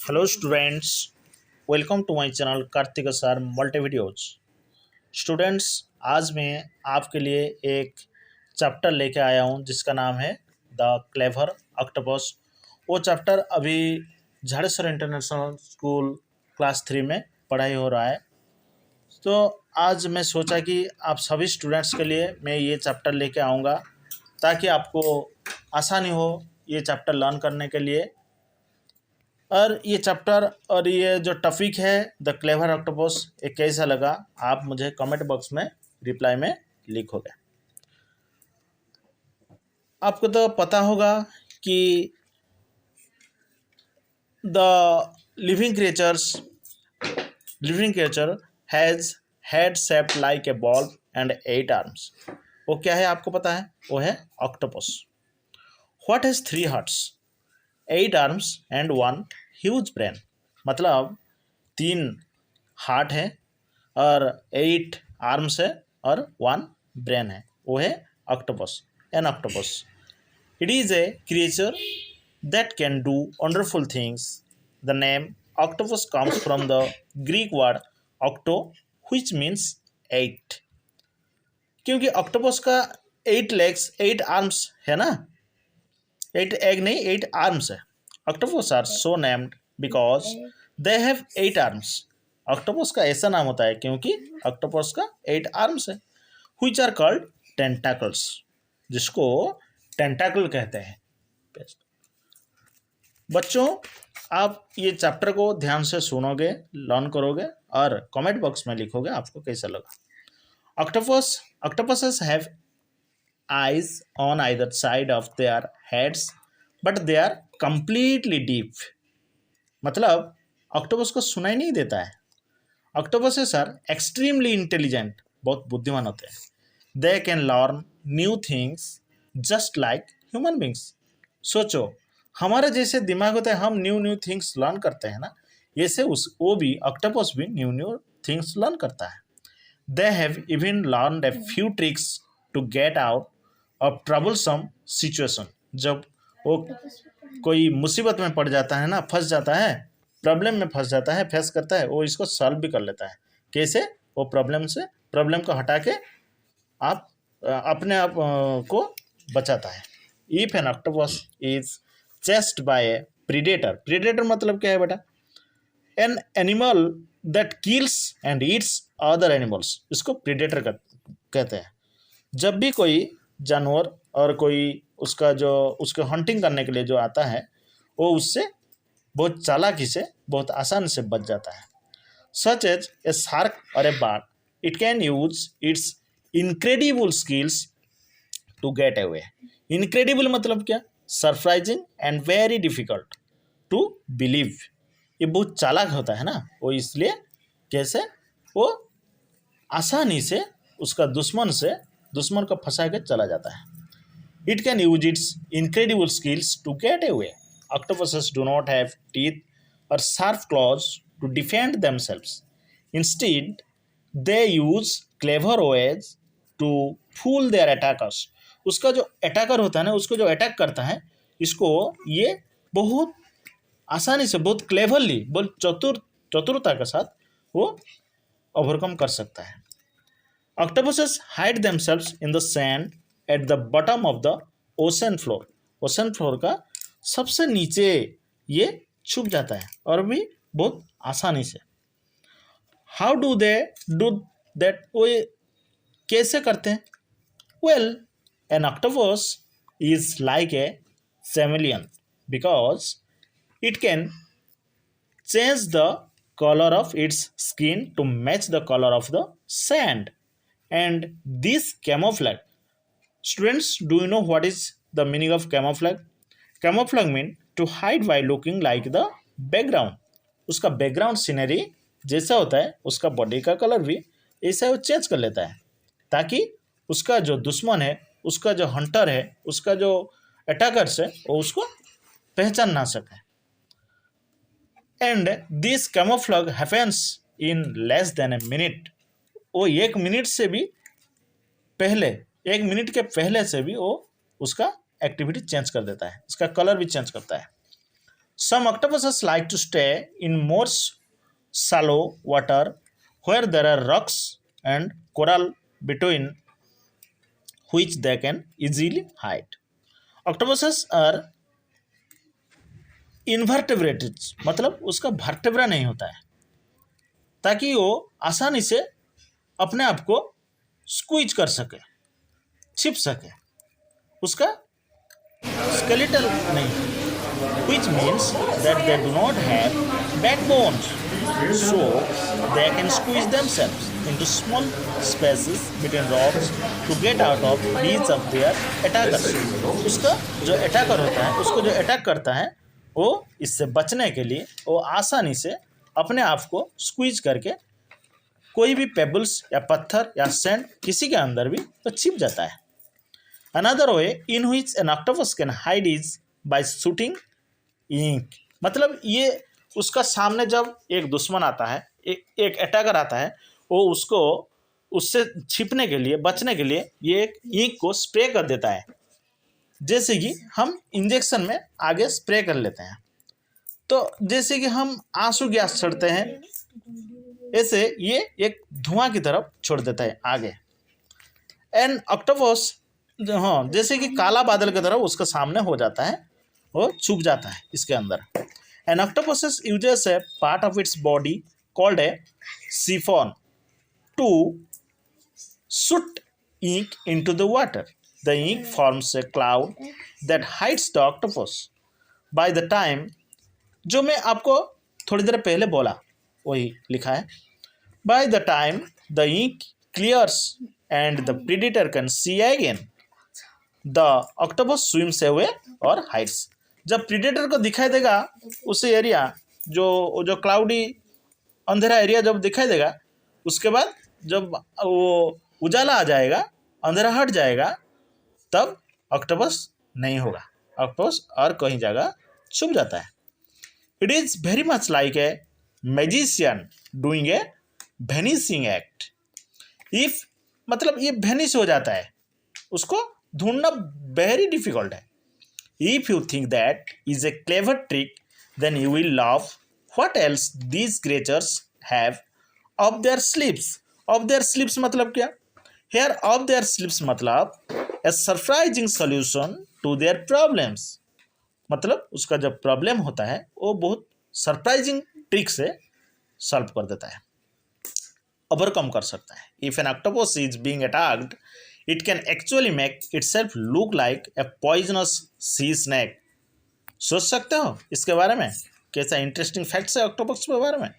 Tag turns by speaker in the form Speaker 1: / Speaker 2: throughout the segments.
Speaker 1: Hello students, welcome to my channel Kartik sir multi videos. Students, आज मैं आपके लिए एक चैप्टर लेके आया हूँ जिसका नाम है द क्लेवर ऑक्टोपस। वो चैप्टर अभी झाड़ेश्वर इंटरनेशनल स्कूल क्लास 3 में पढ़ाई हो रहा है। तो आज मैं सोचा कि आप सभी स्टूडेंट्स के लिए मैं ये चैप्टर लेके आऊँगा ताकि आपको आसानी हो ये चैप्टर लर्न करने के लिए। और ये चैप्टर और ये जो टॉपिक है द क्लेवर ऑक्टोपस, ये कैसा लगा आप मुझे कमेंट बॉक्स में रिप्लाई में लिखोगे। आपको तो पता होगा कि the living creature has head shaped like a ball and 8 arms. वो क्या है आपको पता है? वो है octopus. What has 3 hearts, 8 arms and 1 huge brain. मतलब 3 हार्ट है और 8 आर्म्स है और 1 ब्रेन है। वो है octopus, an octopus. It is a creature that can do wonderful things. The name octopus comes from the Greek word octo which means 8। क्योंकि octopus का 8 लेग्स 8 आर्म्स है ना, 8 एग नहीं 8 आर्म्स है। Octopus are so named because they have 8 arms. Octopus का ऐसा नाम होता है क्योंकि ऑक्टोपस का 8 आर्म्स है। व्हिच आर कॉल्ड टेंटाकल्स, जिसको टेंटाकल कहते हैं। बच्चों, आप ये चैप्टर को ध्यान से सुनोगे, लर्न करोगे और कमेंट बॉक्स में लिखोगे आपको कैसा लगा। Octopuses have eyes on either side of their heads but they are completely deep। मतलब ऑक्टोपस को सुनाई नहीं देता है। ऑक्टोपसेस आर एक्सट्रीमली इंटेलिजेंट, बहुत बुद्धिमान होते हैं। They can learn new things just like human beings. सोचो, हमारे जैसे दिमाग होता है, हम न्यू न्यू थिंग्स लर्न करते हैं ना, ऐसे वो भी ऑक्टोपस भी न्यू न्यू थिंग्स लर्न करता है। They have even learned a few tricks to get out of troublesome situation. जब वो कोई मुसीबत में पड़ जाता है ना, फंस जाता है, प्रॉब्लम में फंस जाता है, फेस करता है, वो इसको सॉल्व भी कर लेता है। कैसे? वो प्रॉब्लम को हटा के आप अपने आप को बचाता है। If an octopus is chased by a predator मतलब क्या है बेटा? An animal that kills and eats other animals, इसको प्रीडेटर कहते हैं। जब भी कोई जानवर और कोई उसको हंटिंग करने के लिए जो आता है, वो उससे बहुत चालाकी से, बहुत आसान से बच जाता है। सच एज ए शार्क और a bird, it can use its incredible skills to get away. Incredible मतलब क्या? Surprising and very difficult to believe. ये बहुत चालाक होता है ना, वो इसलिए कैसे वो आसानी से उसका दुश्मन को फंसा के चला जाता है। It can use its incredible skills to get away. Octopuses do not have teeth और sharp claws to defend themselves. Instead they use clever ways to fool their attackers. उसका जो अटैकर होता है ना, उसको जो अटैक करता है, इसको ये बहुत आसानी से, बहुत क्लेवरली, बहुत चतुरता के साथ वो ओवरकम कर सकता है। Octopuses hide themselves in the sand at the bottom of the ocean floor। Ocean floor का सबसे नीचे ये छुप जाता है और भी बहुत आसानी से। How do that? वो कैसे करते हैं? Well, an octopus is like a chameleon because it can change the color of its skin to match the color of the sand, and this camouflage. Students, do you know what is the meaning of camouflage? Camouflage means to hide by looking like the background। उसका background scenery जैसा होता है, उसका body का colour भी ऐसा वो change कर लेता है ताकि उसका जो दुश्मन है, उसका जो हंटर है, उसका जो अटैकर्स है, वो उसको पहचान ना सके। And this camouflage happens in less than a minute. वो 1 मिनट से भी पहले, 1 मिनट के पहले से भी वो उसका एक्टिविटी चेंज कर देता है, उसका कलर भी चेंज करता है। Some octopuses like to stay in more shallow water where there are rocks and coral between which they can easily hide. Octopuses are इन्वर्टेब्रेटेड, मतलब उसका वर्टेब्रा नहीं होता है, ताकि वो आसानी से अपने आप को स्क्वीज कर सके, छिप सके, उसका स्केलेटल नहीं, which means that they do not have backbones, so they can squeeze themselves into small spaces between rocks to get out of reach of their attackers. उसका जो अटैकर होता है, उसको जो अटैक करता है, वो इससे बचने के लिए वो आसानी से अपने आप को स्क्वीज करके कोई भी पेबल्स या पत्थर या सैंड किसी के अंदर भी तो छिप जाता है. Another way in which an octopus can hide is by shooting ink, मतलब ये उसका सामने जब एक दुश्मन आता है, एक अटैकर आता है, वो उसको उससे छिपने के लिए, बचने के लिए ये एक इंक को स्प्रे कर देता है, जैसे कि हम इंजेक्शन में आगे स्प्रे कर लेते हैं. तो जैसे कि हम आंसू गैस छोड़ते हैं, ऐसे ये एक धुआं की तरफ छोड़ देता है आगे. एंड ऑक्टोपस, हाँ, जैसे कि काला बादल की तरफ उसका सामने हो जाता है, वो छुप जाता है इसके अंदर. An octopus uses a part of its body called a siphon to shoot ink into the water. The ink forms a cloud that hides the octopus. By the time, जो मैं आपको थोड़ी देर पहले बोला वही लिखा है. By the time the ink clears and the predator can see again, the octopus swims away or hides. जब प्रीडेटर को दिखाई देगा उस एरिया, जो क्लाउडी अंधेरा एरिया जब दिखाई देगा, उसके बाद जब वो उजाला आ जाएगा, अंधेरा हट जाएगा, तब ऑक्टोपस नहीं होगा, ऑक्टोपस और कहीं जगह छुप जाता है. It is very much like a magician doing a vanishing act. If, मतलब ये वेनिश हो जाता है, उसको ढूंढना वेरी डिफिकल्ट है. If you think that is a clever trick, then you will love what else these creatures have up their sleeves. Up their sleeves मतलब क्या? हेयर ऑफ देयर स्लीप्स मतलब a surprising solution to their problems, मतलब उसका जब problem होता है वो बहुत सरप्राइजिंग ट्रिक से सॉल्व कर देता है, ओवरकम कर सकता है. If an octopus is being attacked, it can actually make itself look like a poisonous sea snake. सोच सकते हो इसके बारे में, कैसा इंटरेस्टिंग फैक्ट्स है ऑक्टोपस के बारे में.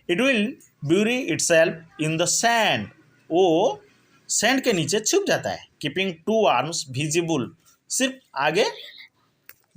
Speaker 1: It will bury itself in the sand, वो सैंड के नीचे छुप जाता है. कीपिंग टू आर्म्स विजिबल, सिर्फ आगे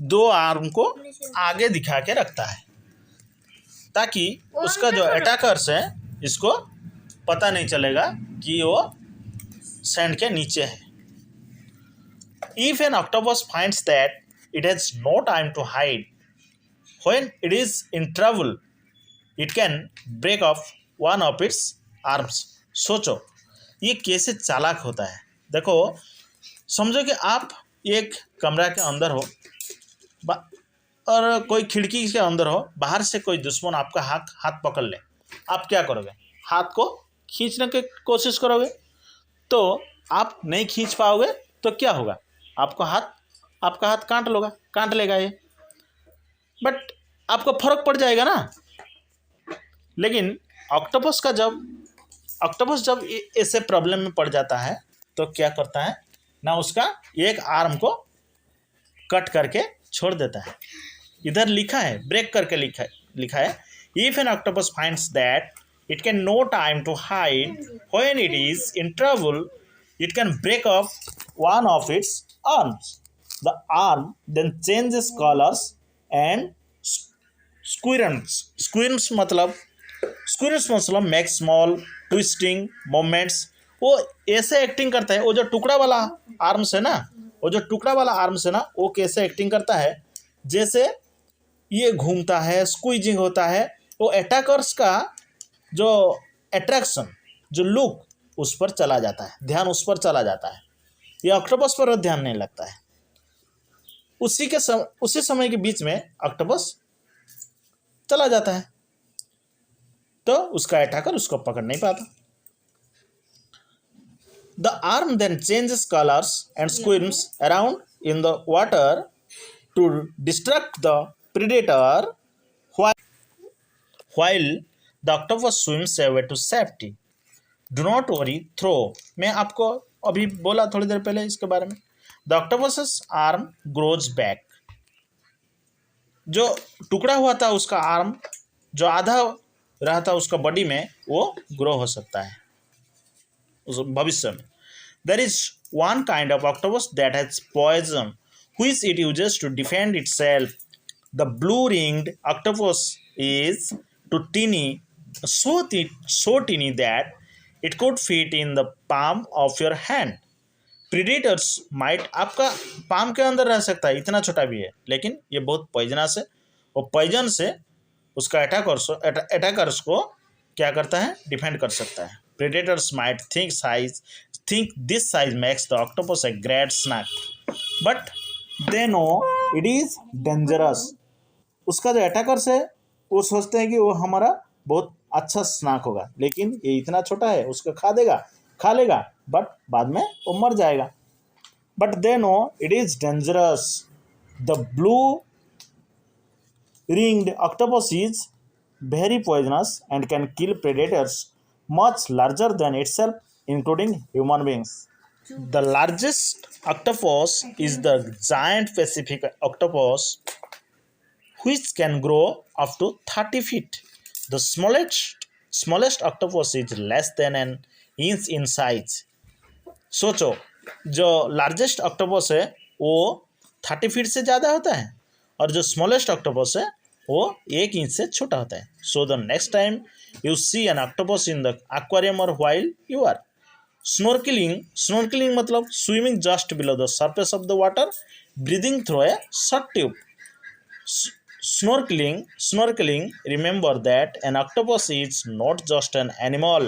Speaker 1: दो आर्म को आगे दिखा के रखता है, ताकि उसका जो अटैकर्स है इसको पता नहीं चलेगा कि वो सैंड के नीचे है. If an octopus finds that it has no time to hide when it is in trouble, it can break off one of its arms. सोचो ये कैसे चालाक होता है. देखो, समझो कि आप एक कमरा के अंदर हो और कोई खिड़की के अंदर हो, बाहर से कोई दुश्मन आपका हाथ पकड़ ले, आप क्या करोगे? हाथ को खींचने की कोशिश करोगे, तो आप नहीं खींच पाओगे, तो क्या होगा? आपका हाथ काट लेगा ये, बट आपको फर्क पड़ जाएगा ना. लेकिन ऑक्टोपस जब ऐसे प्रॉब्लम में पड़ जाता है तो क्या करता है ना, उसका एक आर्म को कट करके छोड़ देता है. इधर लिखा है, ब्रेक करके लिखा है, if an octopus finds that it can no time to hide when it is in trouble, it can break off one of its arms. The arm then changes colours and squirms मतलब make small twisting moments. वो ऐसे acting करता है, वो जो टुकड़ा वाला arms है ना, वो कैसे एक्टिंग करता है, जैसे ये घूमता है, स्क्वीजिंग होता है, वो अटैकर्स का जो अट्रैक्शन, जो लुक, उस पर चला जाता है, ध्यान उस पर चला जाता है. ये ऑक्टोपस पर ध्यान नहीं लगता है. उसी समय के बीच में ऑक्टोपस चला जाता है, तो उसका अटैकर उसको पकड़ नहीं पाता। The arm then changes colours and squirms around in the water to distract the predator while the octopus swims away to safety. Do not worry, throw. मैं आपको अभी बोला थोड़ी देर पहले इसके बारे में। The octopus's arm grows back. जो टुकड़ा हुआ था उसका आर्म, जो आधा रहा था उसका बॉडी में, वो ग्रो हो सकता है उस भविष्य में। There is one kind of octopus that has poison which it uses to defend itself. The blue-ringed octopus is too teeny, so teeny that it could fit in the palm of your hand. Predators might आपका palm के अंदर रह सकता है, इतना छोटा भी है, लेकिन ये बहुत पॉइजनस है और पॉइजन से उसका अटैकर्स को क्या करता है, डिफेंड कर सकता है। Predators might think this size makes the octopus a great snack, but they know it is dangerous. उसका जो अटैकर्स है वो सोचते हैं कि वो हमारा बहुत अच्छा स्नैक होगा, लेकिन ये इतना छोटा है, उसको खा लेगा, बट बाद में वो मर जाएगा। But they know it is dangerous. The blue ringed octopus is very poisonous and can kill predators much larger than itself, including human beings. The largest octopus is the giant Pacific octopus which can grow up to 30 feet. The smallest octopus is less than an inch in size. सोचो, जो largest octopus है वो 30 feet से ज़्यादा होता है और जो स्मॉलेस्ट ऑक्टोपस है वो 1 इंच से छोटा होता है। So the next time you see an octopus in the aquarium or while you are snorkeling मतलब swimming just below the surface of the water, breathing through a short tube. Snorkeling, remember that an octopus is not just an animal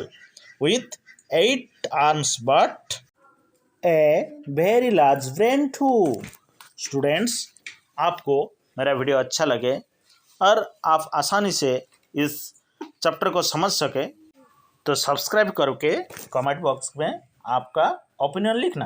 Speaker 1: with 8 arms but a very large brain too. Students, आपको मेरा video अच्छा लगे और आप आसानी से इस chapter को समझ सके तो सब्सक्राइब करके कमेंट बॉक्स में आपका ओपिनियन लिखना।